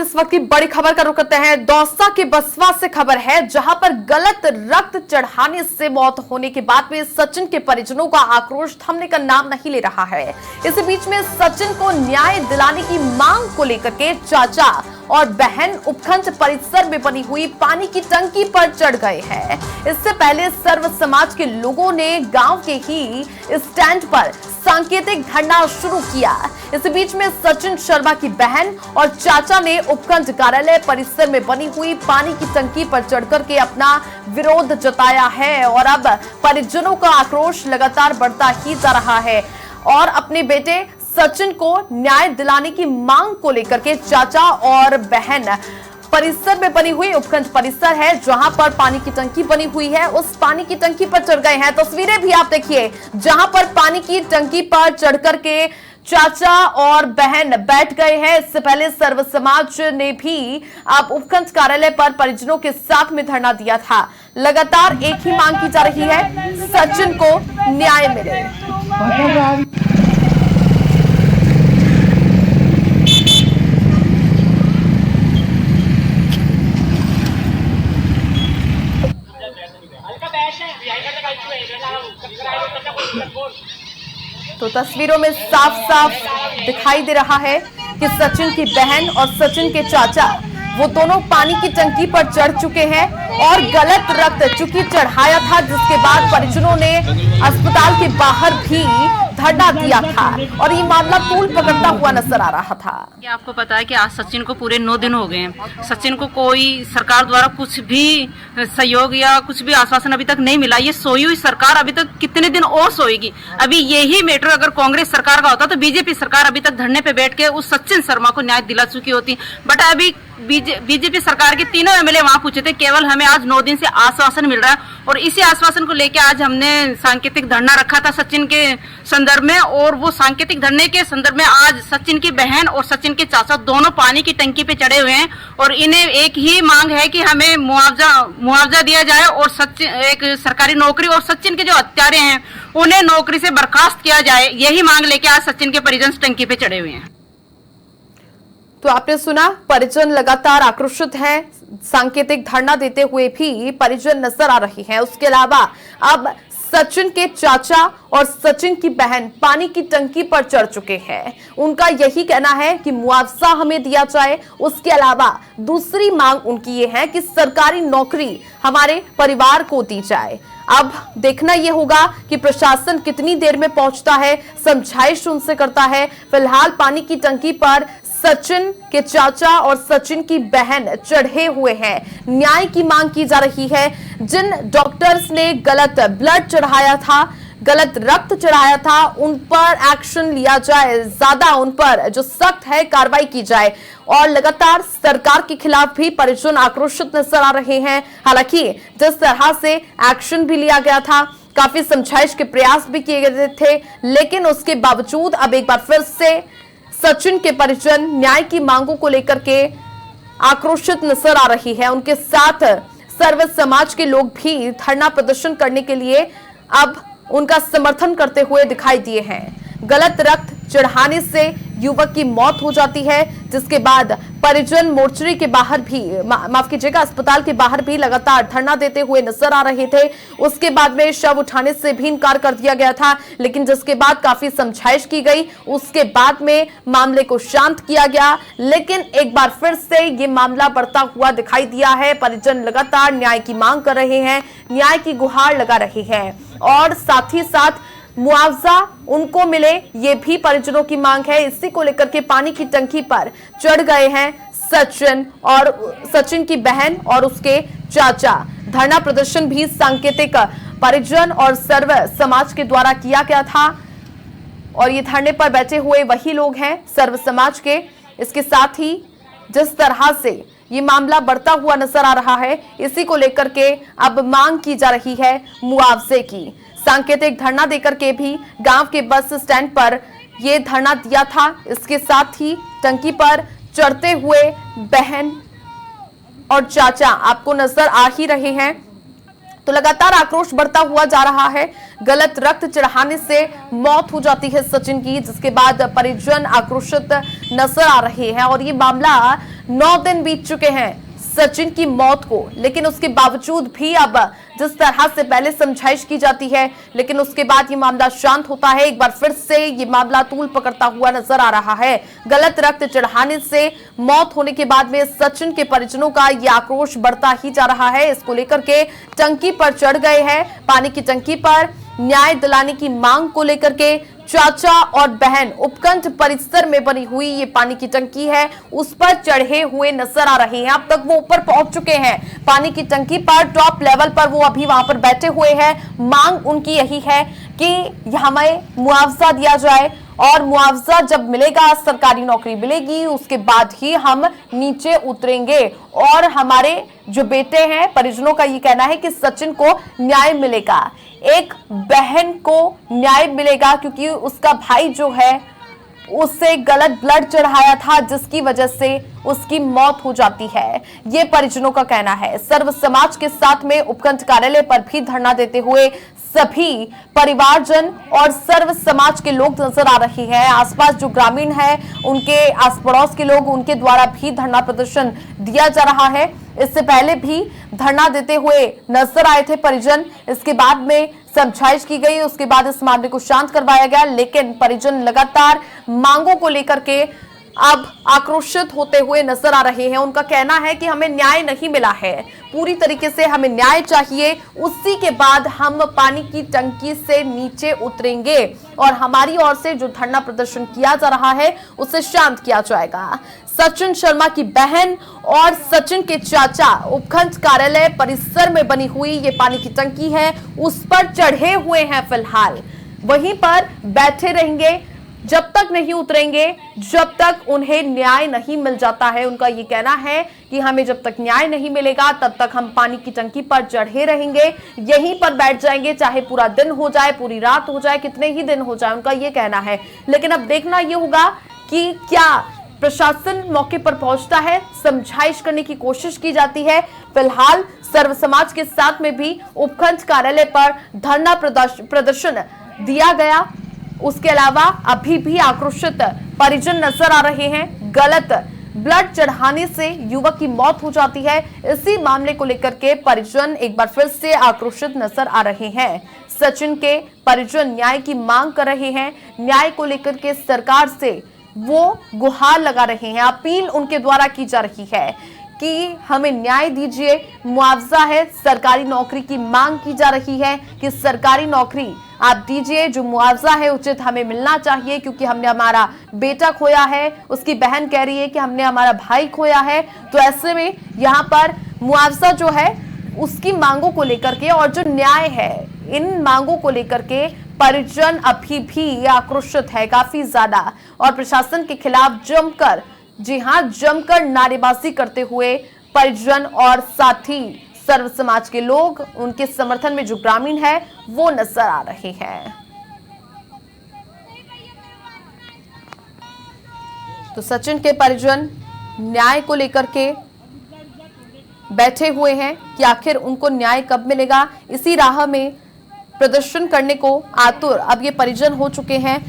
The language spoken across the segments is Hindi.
इस वक्त की बड़ी खबर का रुख करते हैं। दौसा के बसवा से खबर है, जहां पर गलत रक्त चढ़ाने से मौत होने के बाद में सचिन के परिजनों का आक्रोश थमने का नाम नहीं ले रहा है। इसी बीच में सचिन को न्याय दिलाने की मांग को लेकर के चाचा और बहन उपखंड परिसर में बनी हुई पानी की टंकी पर चढ़ गए हैं। इससे पहले सर्व समाज के लोगों ने गांव के ही स्टैंड पर सांकेतिक धरना शुरू किया। इस बीच में सचिन शर्मा की बहन और चाचा ने उपखंड कार्यालय परिसर में बनी हुई पानी की टंकी पर चढ़कर के अपना विरोध जताया है और अब परिजनों का आक्रोश लगातार बढ़ता ही जा रहा है और अपने बेटे सचिन को न्याय दिलाने की मांग को लेकर के चाचा और बहन परिसर में बनी हुई उपखंड परिसर है, जहां पर पानी की टंकी बनी हुई है, उस पानी की टंकी पर चढ़ गए हैं। तस्वीरें भी आप देखिए, जहां पर पानी की टंकी पर चढ़कर के चाचा और बहन बैठ गए हैं। इससे पहले सर्व समाज ने भी अब उपखंड कार्यालय पर परिजनों के साथ में धरना दिया था। लगातार एक ही मांग की जा रही है, सचिन को न्याय मिले। तो तस्वीरों में साफ साफ दिखाई दे रहा है कि सचिन की बहन और सचिन के चाचा वो दोनों पानी की टंकी पर चढ़ चुके हैं और गलत रक्त चूंकि चढ़ाया था, जिसके बाद परिजनों ने अस्पताल के बाहर भी धरना दिया था और ये मामला तूल पकड़ता हुआ नजर आ रहा था। आपको पता है कि आज सचिन को पूरे 9 दिन हो गए हैं। सचिन को कोई सरकार द्वारा कुछ भी सहयोग या कुछ भी आश्वासन अभी तक नहीं मिला। ये सोई हुई सरकार अभी तक कितने दिन और सोएगी। अभी यही मैटर अगर कांग्रेस सरकार का होता तो बीजेपी सरकार अभी तक धरने पे बैठ के उस सचिन शर्मा को न्याय दिला चुकी होती। बट अभी बीजेपी सरकार के तीनों एमएलए वहां पूछे थे, केवल हमें आज 9 दिन से आश्वासन मिल रहा है और इसी आश्वासन को लेकर आज हमने सांकेतिक धरना रखा था सचिन के संदर्भ में। और वो सांकेतिक धरने के संदर्भ में आज सचिन की बहन और सचिन के चाचा दोनों पानी की टंकी पे चढ़े हुए हैं और इन्हें एक ही मांग है कि हमें मुआवजा दिया जाए और सचिन एक सरकारी नौकरी और सचिन के जो हत्यारे हैं उन्हें नौकरी से बर्खास्त किया जाए। यही मांग लेके आज सचिन के परिजन टंकी पे चढ़े हुए हैं। तो आपने सुना, परिजन लगातार आक्रोशित हैं। सांकेतिक धरना देते हुए भी परिजन नजर आ रही हैं। उसके अलावा अब सचिन के चाचा और सचिन की बहन पानी की टंकी पर चढ़ चुके हैं। उनका यही कहना है कि मुआवजा हमें दिया जाए। उसके अलावा दूसरी मांग उनकी ये है कि सरकारी नौकरी हमारे परिवार को दी जाए। अब देखना यह होगा कि प्रशासन कितनी देर में पहुंचता है, समझाइश उनसे करता है। फिलहाल पानी की टंकी पर सचिन के चाचा और सचिन की बहन चढ़े हुए हैं। न्याय की मांग की जा रही है। जिन डॉक्टर्स ने गलत ब्लड चढ़ाया था, गलत रक्त चढ़ाया था, उन पर एक्शन लिया जाए, ज्यादा उन पर जो सख्त है कार्रवाई की जाए। और लगातार सरकार के खिलाफ भी परिजन आक्रोशित नजर आ रहे हैं। हालांकि जिस तरह से एक्शन भी लिया गया था, काफी समझाइश के प्रयास भी किए गए थे, लेकिन उसके बावजूद अब एक बार फिर से सचिन के परिजन न्याय की मांगों को लेकर के आक्रोशित नजर आ रही है। उनके साथ सर्व समाज के लोग भी धरना प्रदर्शन करने के लिए अब उनका समर्थन करते हुए दिखाई दिए हैं। गलत रक्त चढ़ाने से युवक की मौत हो जाती है, जिसके बाद परिजन मोर्चरी के बाहर भी माफ कीजिएगा अस्पताल के बाहर भी लगातार धरना देते हुए नजर आ रहे थे। उसके बाद में शव उठाने से भी इनकार कर दिया गया था, लेकिन जिसके बाद काफी समझाइश की गई। उसके बाद में मामले को शांत किया गया, लेकिन एक बार फिर से ये मामला बढ़ता हुआ दिखाई दिया है। परिजन लगातार न्याय की मांग कर रहे हैं, न्याय की गुहार लगा रहे हैं और साथ ही साथ मुआवजा उनको मिले, ये भी परिजनों की मांग है। इसी को लेकर के पानी की टंकी पर चढ़ गए हैं सचिन और सचिन की बहन और उसके चाचा। धरना प्रदर्शन भी सांकेतिक परिजन और सर्व समाज के द्वारा किया गया था और ये धरने पर बैठे हुए वही लोग हैं सर्व समाज के। इसके साथ ही जिस तरह से ये मामला बढ़ता हुआ नजर आ रहा है, इसी को लेकर के अब मांग की जा रही है मुआवजे की। सांकेतिक धरना देकर के भी गांव के बस स्टैंड पर यह धरना दिया था। इसके साथ ही टंकी पर चढ़ते हुए बहन और चाचा आपको नजर आ ही रहे हैं। तो लगातार आक्रोश बढ़ता हुआ जा रहा है। गलत रक्त चढ़ाने से मौत हो जाती है सचिन की, जिसके बाद परिजन आक्रोशित नजर आ रहे हैं और ये मामला 9 दिन बीत चुके हैं सचिन की मौत को, लेकिन उसके बावजूद भी अब जिस तरह से पहले समझाइश की जाती है, लेकिन उसके बाद ये मामला शांत होता है। एक बार फिर से ये मामला तूल पकड़ता हुआ नजर आ रहा है। गलत रक्त चढ़ाने से मौत होने के बाद में सचिन के परिजनों का ये आक्रोश बढ़ता ही जा रहा है। इसको लेकर के टंकी पर चढ़ गए हैं। पानी की टंकी पर न्याय दिलाने की मांग को लेकर के चाचा और बहन उपखंड परिसर में बनी हुई ये पानी की टंकी है, उस पर चढ़े हुए नजर आ रहे हैं। अब तक वो ऊपर पहुंच चुके हैं पानी की टंकी पर, टॉप लेवल पर वो अभी वहां पर बैठे हुए हैं। मांग उनकी यही है कि हमें मुआवजा दिया जाए और मुआवजा जब मिलेगा, सरकारी नौकरी मिलेगी, उसके बाद ही हम नीचे उतरेंगे। और हमारे जो बेटे हैं, परिजनों का ये कहना है कि सचिन को न्याय मिलेगा, एक बहन को न्याय मिलेगा, क्योंकि उसका भाई जो है उससे गलत ब्लड चढ़ाया था, जिसकी वजह से उसकी मौत हो जाती है, ये परिजनों का कहना है। सर्व समाज के साथ में उपखंड कार्यालय पर भी धरना देते हुए सभी परिवारजन और सर्व समाज के लोग नजर आ रहे हैं। आसपास जो ग्रामीण है, उनके आस पड़ोस के लोग, उनके द्वारा भी धरना प्रदर्शन दिया जा रहा है। इससे पहले भी धरना देते हुए नजर आए थे परिजन। इसके बाद में समझाइश की गई, उसके बाद इस मामले को शांत करवाया गया, लेकिन परिजन लगातार मांगों को लेकर के अब आक्रोशित होते हुए नजर आ रहे हैं। उनका कहना है कि हमें न्याय नहीं मिला है, पूरी तरीके से हमें न्याय चाहिए, उसी के बाद हम पानी की टंकी से नीचे उतरेंगे और हमारी ओर से जो धरना प्रदर्शन किया जा रहा है उसे शांत किया जाएगा। सचिन शर्मा की बहन और सचिन के चाचा उपखंड कार्यालय परिसर में बनी हुई ये पानी की टंकी है, उस पर चढ़े हुए हैं, फिलहाल वहीं पर बैठे रहेंगे जब तक नहीं उतरेंगे, जब तक उन्हें न्याय नहीं मिल जाता है। उनका ये कहना है कि हमें जब तक न्याय नहीं मिलेगा तब तक हम पानी की टंकी पर चढ़े रहेंगे, यहीं पर बैठ जाएंगे, चाहे पूरा दिन हो जाए, पूरी रात हो जाए, कितने ही दिन हो जाए, उनका ये कहना है। लेकिन अब देखना ये होगा कि क्या प्रशासन मौके पर पहुंचता है, समझाइश करने की कोशिश की जाती है। फिलहाल सर्व समाज के साथ में भी उपखंड कार्यालय पर धरना प्रदर्शन दिया गया। उसके अलावा अभी भी आक्रोशित परिजन नजर आ रहे हैं। गलत ब्लड चढ़ाने से युवक की मौत हो जाती है, इसी मामले को लेकर के परिजन एक बार फिर से आक्रोशित नजर आ रहे हैं। सचिन के परिजन न्याय की मांग कर रहे हैं, न्याय को लेकर के सरकार से वो गुहार लगा रहे हैं, अपील उनके द्वारा की जा रही है कि हमें न्याय दीजिए, मुआवजा है, सरकारी नौकरी की मांग की जा रही है कि सरकारी नौकरी आप दीजिए, जो मुआवजा है उचित हमें मिलना चाहिए, क्योंकि हमने हमारा बेटा खोया है। उसकी बहन कह रही है कि हमने हमारा भाई खोया है। तो ऐसे में यहाँ पर मुआवजा जो है उसकी मांगों को लेकर के और जो न्याय है, इन मांगों को लेकर के परिजन अभी भी आक्रोशित है काफी ज्यादा और प्रशासन के खिलाफ जमकर, जी हां, जमकर नारेबाजी करते हुए परिजन और साथी सर्व समाज के लोग, उनके समर्थन में जो ग्रामीण है वो नजर आ रहे हैं। तो सचिन के परिजन न्याय को लेकर के बैठे हुए हैं कि आखिर उनको न्याय कब मिलेगा, इसी राह में प्रदर्शन करने को आतुर अब ये परिजन हो चुके हैं।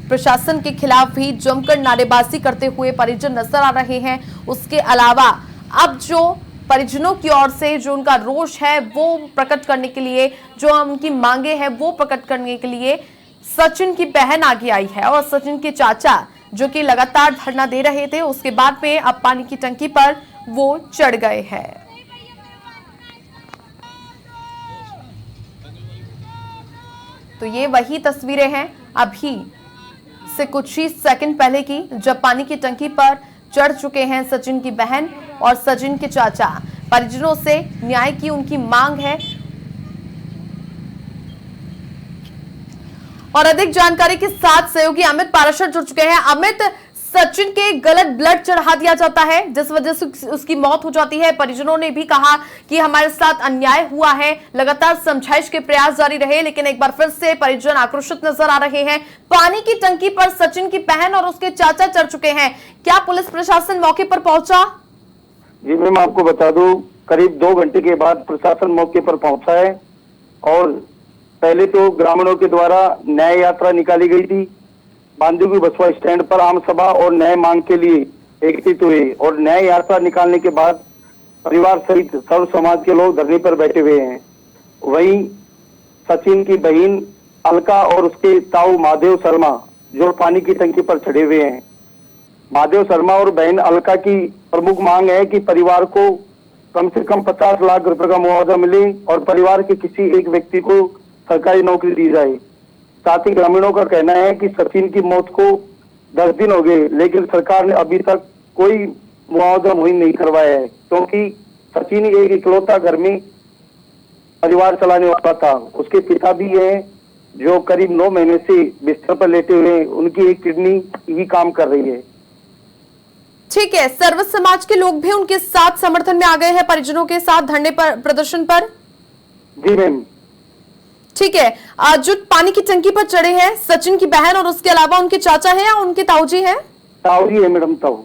प्रशासन के खिलाफ भी जमकर नारेबाजी करते हुए परिजन नजर आ रहे हैं। उसके अलावा अब जो परिजनों की ओर से जो उनका रोष है वो प्रकट करने के लिए, जो उनकी मांगे हैं वो प्रकट करने के लिए सचिन की बहन आगे आई है और सचिन के चाचा जो कि लगातार धरना दे रहे थे, उसके बाद में अब पानी की टंकी पर वो चढ़ गए हैं। तो ये वही तस्वीरें हैं अभी से कुछ ही सेकंड पहले की, जब पानी की टंकी पर चढ़ चुके हैं सचिन की बहन और सचिन के चाचा। परिजनों से न्याय की उनकी मांग है। और अधिक जानकारी के साथ सहयोगी अमित पाराशर जुड़ चुके हैं। अमित, सचिन के गलत ब्लड चढ़ा दिया जाता है जिस वजह से उसकी मौत हो जाती है। परिजनों ने भी कहा कि हमारे साथ अन्याय हुआ है, लगातार समझाइश के प्रयास जारी रहे, लेकिन एक बार फिर से परिजन आक्रोशित नजर आ रहे हैं। पानी की टंकी पर सचिन की बहन और उसके चाचा चढ़ चुके हैं। क्या पुलिस प्रशासन मौके पर पहुंचा? जी मैम, आपको बता दूं करीब 2 घंटे के बाद प्रशासन मौके पर पहुंचा है और पहले तो ग्रामीणों के द्वारा न्याय यात्रा निकाली गई थी। बांदीकुई बसवा स्टैंड पर आम सभा और न्याय मांग के लिए एकत्रित हुए और न्याय यात्रा निकालने के बाद परिवार सहित सर्व समाज के लोग धरने पर बैठे हुए हैं। वहीं सचिन की बहन अलका और उसके ताऊ महादेव शर्मा जो पानी की टंकी पर चढ़े हुए हैं। महादेव शर्मा और बहन अलका की प्रमुख मांग है कि परिवार को कम से कम 50 लाख रुपए का मुआवजा मिले और परिवार के किसी एक व्यक्ति को सरकारी नौकरी दी जाए। साथ ही ग्रामीणों का कहना है कि सचिन की मौत को 10 दिन हो गए, लेकिन सरकार ने अभी तक कोई मुआवजा मुहैया नहीं करवाया है, क्योंकि सचिन ही एक इकलौता घर में परिवार चलाने वाला था। उसके पिता भी है जो करीब 9 महीने से बिस्तर पर लेटे हुए हैं, उनकी एक किडनी ही काम कर रही है। ठीक है, सर्व समाज के लोग भी उनके साथ समर्थन में आ गए हैं, परिजनों के साथ धरने पर, प्रदर्शन पर। जी मैम। ठीक है, जो पानी की टंकी पर चढ़े हैं सचिन की बहन और उसके अलावा उनके चाचा हैं या उनके ताऊजी हैं? ताऊजी है मैडम, ताऊ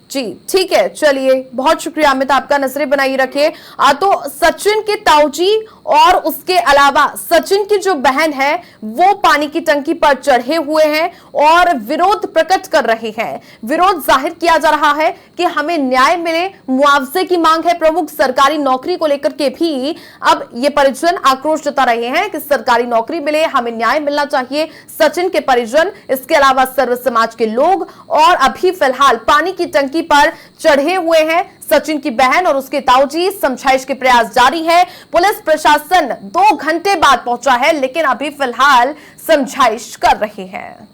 जी। ठीक है, चलिए बहुत शुक्रिया अमित, आपका नजरें बनाई रखिए। तो सचिन के ताऊजी और उसके अलावा सचिन की जो बहन है वो पानी की टंकी पर चढ़े हुए हैं और विरोध प्रकट कर रहे हैं। विरोध जाहिर किया जा रहा है कि हमें न्याय मिले, मुआवजे की मांग है। प्रमुख सरकारी नौकरी को लेकर के भी अब ये परिजन आक्रोश जता रहे हैं कि सरकारी नौकरी मिले, हमें न्याय मिलना चाहिए। सचिन के परिजन, इसके अलावा सर्व समाज के लोग और अभी फिलहाल पानी की टंकी पर चढ़े हुए हैं सचिन की बहन और उसके ताऊजी। समझाइश के प्रयास जारी है। पुलिस प्रशासन 2 घंटे बाद पहुंचा है, लेकिन अभी फिलहाल समझाइश कर रही है।